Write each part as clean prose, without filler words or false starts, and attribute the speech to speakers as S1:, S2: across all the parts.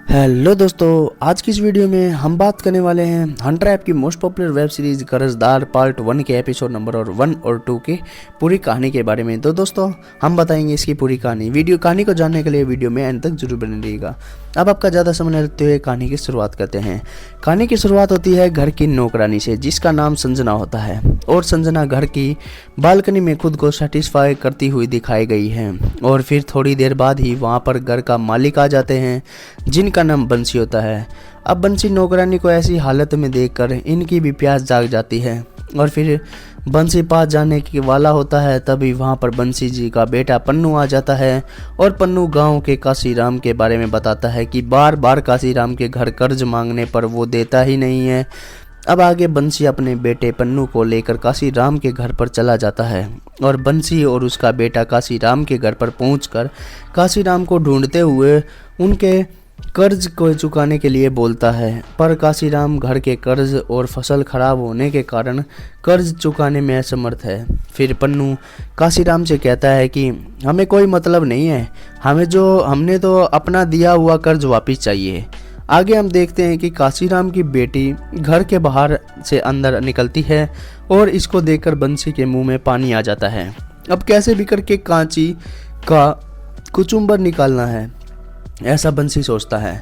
S1: Hello दोस्तों, आज की इस वीडियो में हम बात करने वाले हैं हंटर ऐप की मोस्ट पॉपुलर वेब सीरीज कर्जदार पार्ट 1 के एपिसोड नंबर 1 और 2 के पूरी कहानी के बारे में। तो दोस्तों हम बताएंगे इसकी पूरी कहानी को जानने के लिए वीडियो में एंड तक जरूर बने रहिएगा। अब आपका ज़्यादा समय न लेते हुए कहानी की शुरुआत करते हैं। कहानी की शुरुआत होती है घर की नौकरानी से, जिसका नाम संजना होता है और संजना घर की बालकनी में खुद को सेटिस्फाई करती हुई दिखाई गई है। और फिर थोड़ी देर बाद ही वहाँ पर घर का मालिक आ जाते हैं जिनका नाम बंसी होता है। अब बंसी नौकरानी को ऐसी हालत में देखकर इनकी भी प्यास जाग जाती है और फिर बंसी पास जाने के वाला होता है। तभी वहाँ पर बंसी जी का बेटा पन्नू आ जाता है और पन्नू गांव के काशीराम के बारे में बताता है कि बार बार काशीराम के घर कर्ज मांगने पर वो देता ही नहीं है। अब आगे बंसी अपने बेटे पन्नू को लेकर काशीराम के घर पर चला जाता है और बंसी और उसका बेटा काशीराम के घर पर पहुंचकर काशीराम को ढूंढते हुए उनके कर्ज को चुकाने के लिए बोलता है। पर काशीराम घर के कर्ज और फसल खराब होने के कारण कर्ज चुकाने में असमर्थ है। फिर पन्नू काशीराम से कहता है कि हमें कोई मतलब नहीं है, हमने तो अपना दिया हुआ कर्ज वापस चाहिए। आगे हम देखते हैं कि काशीराम की बेटी घर के बाहर से अंदर निकलती है और इसको देखकर बंसी के मुंह में पानी आ जाता है। अब कैसे भी करके कांची का कुचुम्बर निकालना है, ऐसा बंसी सोचता है।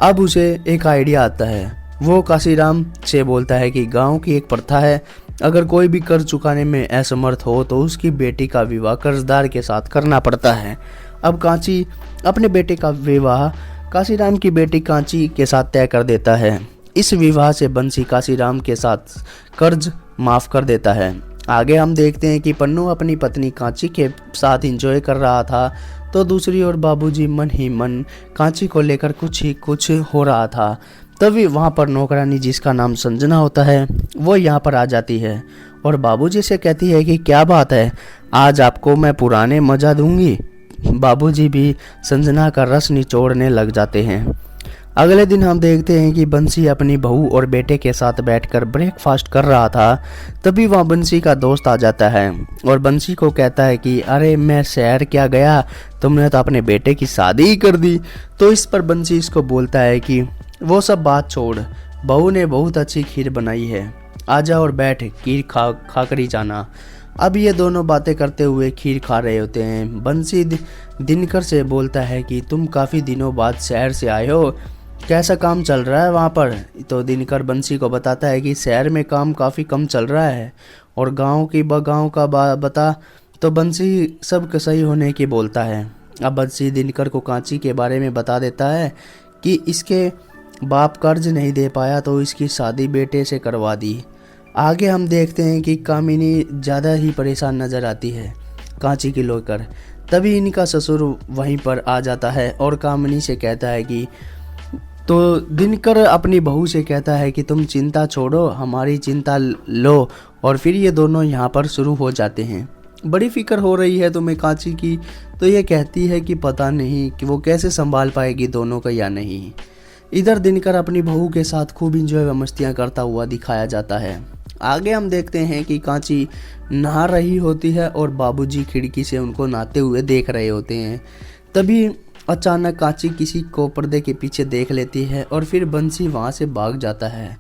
S1: अब उसे एक आइडिया आता है। वो काशीराम से बोलता है कि गांव की एक प्रथा है, अगर कोई भी कर्ज चुकाने में असमर्थ हो तो उसकी बेटी का विवाह कर्जदार के साथ करना पड़ता है। अब कांची अपने बेटे का विवाह काशीराम की बेटी कांची के साथ तय कर देता है। इस विवाह से बंसी काशीराम के साथ कर्ज माफ कर देता है। आगे हम देखते हैं कि पन्नू अपनी पत्नी कांची के साथ एंजॉय कर रहा था तो दूसरी ओर बाबूजी मन ही मन कांची को लेकर कुछ हो रहा था। तभी वहाँ पर नौकरानी जिसका नाम संजना होता है वो यहाँ पर आ जाती है और बाबूजी से कहती है कि क्या बात है, आज आपको मैं पुराने मजा दूंगी। बाबूजी भी संजना का रस निचोड़ने लग जाते हैं। अगले दिन हम देखते हैं कि बंसी अपनी बहू और बेटे के साथ बैठकर ब्रेकफास्ट कर रहा था। तभी वहाँ बंसी का दोस्त आ जाता है और बंसी को कहता है कि अरे मैं शहर क्या गया, तुमने तो अपने बेटे की शादी ही कर दी। तो इस पर बंसी इसको बोलता है कि वो सब बात छोड़, बहू ने बहुत अच्छी खीर बनाई है, आजा और बैठ खीर खाकर जाना। अब ये दोनों बातें करते हुए खीर खा रहे होते हैं। बंसी दिनकर से बोलता है कि तुम काफ़ी दिनों बाद शहर से आए हो, कैसा काम चल रहा है वहाँ पर। तो दिनकर बंसी को बताता है कि शहर में काम काफ़ी कम चल रहा है और गांव का बता। तो बंसी सब सही होने की बोलता है। अब बंसी दिनकर को कांची के बारे में बता देता है कि इसके बाप कर्ज नहीं दे पाया तो इसकी शादी बेटे से करवा दी। आगे हम देखते हैं कि कामिनी ज़्यादा ही परेशान नज़र आती है कांची की लेकर। तभी इनका ससुर वहीं पर आ जाता है और कामिनी से कहता है कि तो दिनकर अपनी बहू से कहता है कि तुम चिंता छोड़ो, हमारी चिंता लो। और फिर ये दोनों यहाँ पर शुरू हो जाते हैं। बड़ी फिक्र हो रही है तुम्हें कांची की, तो ये कहती है कि पता नहीं कि वो कैसे संभाल पाएगी दोनों का या नहीं। इधर दिनकर अपनी बहू के साथ खूब इंजॉय व मस्तियाँ करता हुआ दिखाया जाता है। आगे हम देखते हैं कि कांची नहा रही होती है और बाबूजी खिड़की से उनको नहाते हुए देख रहे होते हैं। तभी अचानक कांची किसी को पर्दे के पीछे देख लेती है और फिर बंसी वहाँ से भाग जाता है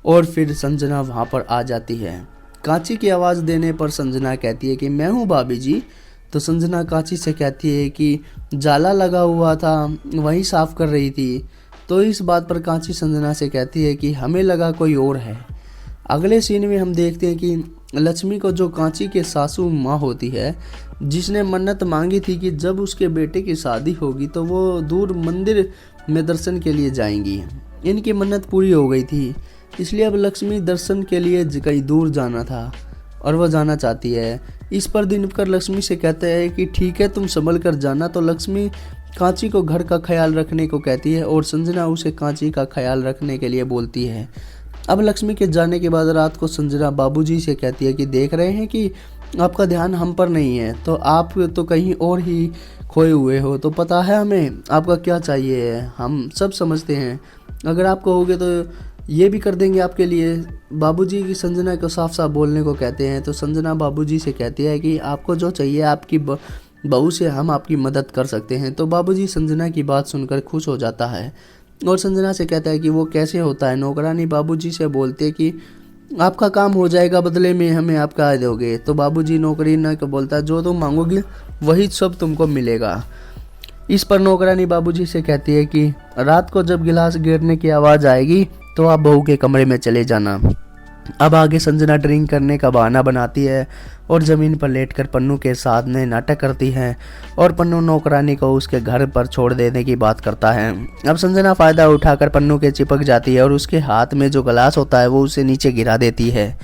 S1: और फिर संजना वहाँ पर आ जाती है। कांची की आवाज़ देने पर संजना कहती है कि मैं हूँ भाभी जी। तो संजना कांची से कहती है कि जाला लगा हुआ था वही साफ कर रही थी। तो इस बात पर कांची संजना से कहती है कि हमें लगा कोई और है। अगले सीन में हम देखते हैं कि लक्ष्मी को, जो कांची के सासू माँ होती है, जिसने मन्नत मांगी थी कि जब उसके बेटे की शादी होगी तो वो दूर मंदिर में दर्शन के लिए जाएंगी, इनकी मन्नत पूरी हो गई थी। इसलिए अब लक्ष्मी दर्शन के लिए कहीं दूर जाना था और वह जाना चाहती है। इस पर दिनकर लक्ष्मी से कहता है कि ठीक है, तुम संभल कर जाना। तो लक्ष्मी कांची को घर का ख्याल रखने को कहती है और संजना उसे कांची का ख्याल रखने के लिए बोलती है। अब लक्ष्मी के जाने के बाद रात को संजना बाबूजी से कहती है कि देख रहे हैं कि आपका ध्यान हम पर नहीं है, तो आप तो कहीं और ही खोए हुए हो। तो पता है हमें आपका क्या चाहिए है, हम सब समझते हैं, अगर आप कहोगे तो ये भी कर देंगे आपके लिए। बाबूजी की संजना को साफ साफ बोलने को कहते हैं। तो संजना बाबूजी से कहती है कि आपको जो चाहिए आपकी बहू से हम आपकी मदद कर सकते हैं। तो बाबूजी संजना की बात सुनकर खुश हो जाता है। और संजना से कहता है कि वो कैसे होता है। नौकरानी बाबूजी से बोलते है कि आपका काम हो जाएगा, बदले में हमें आप क्या दोगे। तो बाबूजी नौकरानी को बोलता है जो तुम मांगोगे वही सब तुमको मिलेगा। इस पर नौकरानी बाबूजी से कहती है कि रात को जब गिलास गिरने की आवाज़ आएगी तो आप बहू के कमरे में चले जाना। अब आगे संजना ड्रिंक करने का बहाना बनाती है और ज़मीन पर लेटकर पन्नू के साथ में नाटक करती है और पन्नू नौकरानी को उसके घर पर छोड़ देने की बात करता है। अब संजना फ़ायदा उठाकर पन्नू के चिपक जाती है और उसके हाथ में जो गिलास होता है वो उसे नीचे गिरा देती है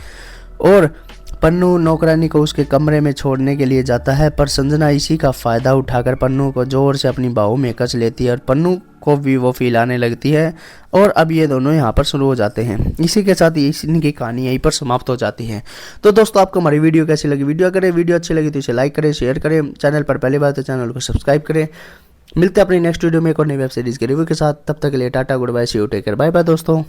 S1: और पन्नू नौकरानी को उसके कमरे में छोड़ने के लिए जाता है, पर संजना इसी का फ़ायदा उठाकर पन्नू को ज़ोर से अपनी बाहों में कस लेती है और पन्नू को भी वो फील आने लगती है। और अब ये दोनों यहाँ पर शुरू हो जाते हैं। इसी के साथ इनकी कहानी यहीं पर समाप्त हो जाती है। तो दोस्तों आपको हमारी वीडियो कैसी लगी? वीडियो अच्छी लगी तो इसे लाइक करें, शेयर करें, चैनल पर पहली बार तो चैनल को सब्सक्राइब करें। मिलते हैं अपनी नेक्स्ट वीडियो में एक और नई वेब सीरीज़ के रिव्यू के साथ। तब तक के लिए tata, good bye, see you, take care, bye bye दोस्तों।